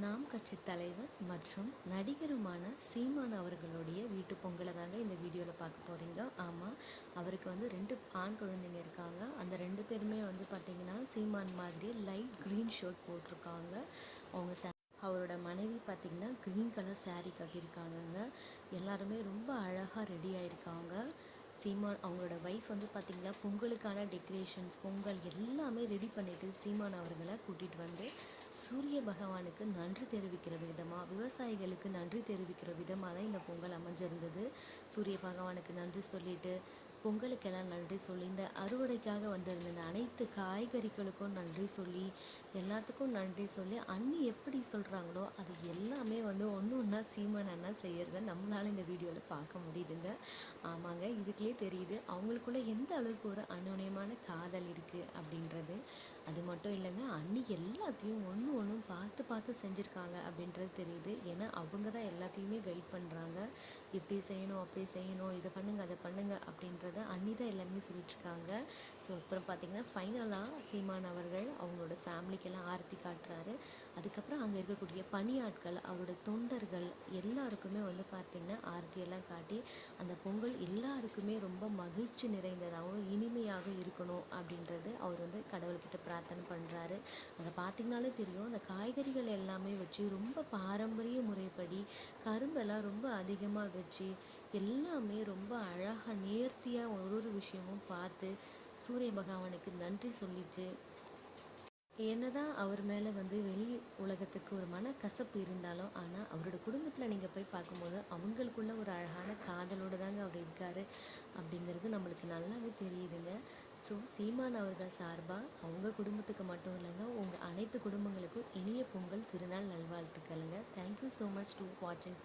நாம் கட்சி தலைவர் மற்றும் நடிகருமான சீமான் அவர்களுடைய வீட்டு பொங்கலை தாங்க இந்த வீடியோவில் பார்க்க போகிறீங்க. ஆமாம், அவருக்கு வந்து 2 ஆண் குழந்தைங்க இருக்காங்க. அந்த 2 பேருமே வந்து பார்த்திங்கன்னா சீமான் மாதிரி லைட் க்ரீன் ஷர்ட் போட்டிருக்காங்க. அவங்க அவரோட மனைவி பார்த்திங்கன்னா க்ரீன் கலர் saree கட்டியிருக்காங்கங்க. எல்லாருமே ரொம்ப அழகாக ரெடி ஆகிருக்காங்க. சீமான் அவங்களோட ஒய்ஃப் வந்து பார்த்திங்கன்னா பொங்கலுக்கான டெக்கரேஷன்ஸ் பொங்கல் எல்லாமே ரெடி பண்ணிவிட்டு சீமான் அவர்களை கூட்டிகிட்டு வந்து சூரிய பகவானுக்கு நன்றி தெரிவிக்கிற விதமாக, விவசாயிகளுக்கு நன்றி தெரிவிக்கிற விதமாக தான் இந்த பொங்கல் அமைஞ்சிருந்தது. சூரிய பகவானுக்கு நன்றி சொல்லிட்டு பொங்கலுக்கெல்லாம் நன்றி சொல்லி, இந்த அறுவடைக்காக வந்திருந்த இந்த அனைத்து காய்கறிகளுக்கும் நன்றி சொல்லி, எல்லாத்துக்கும் நன்றி சொல்லி அண்ணி எப்படி சொல்கிறாங்களோ அது எல்லாமே வந்து ஒன்று ஒன்றா சீமான் அண்ணா செய்கிறத நம்மளால் இந்த வீடியோவில் பார்க்க முடியுதுங்க. ஆமாங்க, இதுக்குள்ளே தெரியுது அவங்களுக்குள்ள எந்த அளவுக்கு ஒரு அந்யோன்யமான காதல் இருக்குது அப்படின்றது. அது மட்டும் இல்லைங்க, அண்ணி எல்லாத்தையும் ஒன்றும் பார்த்து பார்த்து செஞ்சுருக்காங்க அப்படின்றது தெரியுது. ஏன்னா அவங்க தான் எல்லாத்தையுமே கைட் பண்ணுறாங்க. இப்படி செய்யணும், அப்படி செய்யணும், இதை பண்ணுங்கள், அதை பண்ணுங்கள் அப்படின்றத அண்ணி தான் எல்லாமே சொல்லிட்டுருக்காங்க. ஸோ அப்புறம் பார்த்திங்கன்னா ஃபைனலாக சீமான் அவர்கள் அவங்களோட ஃபேமிலிக்கெல்லாம் ஆரத்தி காட்டுறாரு. அதுக்கப்புறம் அங்கே இருக்கக்கூடிய பணியாட்கள், அவரோட தொண்டர்கள் எல்லாருக்குமே வந்து பார்த்திங்கன்னா ஆரத்தியெல்லாம் காட்டி அந்த பொங்கல் எல்லாருக்குமே ரொம்ப மகிழ்ச்சி நிறைந்ததாகவும் இனிமையாக இருக்கணும் அப்படின்றது அவர் வந்து கடவுள்கிட்ட பிரார்த்தனை பண்ணுறாரு. அதை பார்த்திங்கனாலே தெரியும், அந்த காய்கறிகள் எல்லாமே வச்சு ரொம்ப பாரம்பரிய முறைப்படி கரும்பெல்லாம் ரொம்ப அதிகமாக வச்சு எல்லாமே ரொம்ப அழகாக நேர்த்தியாக ஒரு விஷயமும் பார்த்து சூரிய பகவானுக்கு நன்றி சொல்லிச்சு. என்னதான் அவர் மேலே வந்து வெளி உலகத்துக்கு ஒரு மனக்கசப்பு இருந்தாலும், ஆனால் அவரோட குடும்பத்தில் நீங்கள் போய் பார்க்கும்போது அவங்களுக்குள்ள ஒரு அழகான காதலோடு தாங்க அவர் இருக்கார் அப்படிங்கிறது நம்மளுக்கு நல்லாவே தெரியுதுங்க. ஸோ சீமான் அவர்கள் சார்பாக அவங்க குடும்பத்துக்கு மட்டும் இல்லைங்க, உங்கள் அனைத்து குடும்பங்களுக்கும் இனிய பொங்கல் திருநாள் நல்வாழ்த்துக்களுங்க. தேங்க்யூ ஸோ மச் டு வாட்சிங்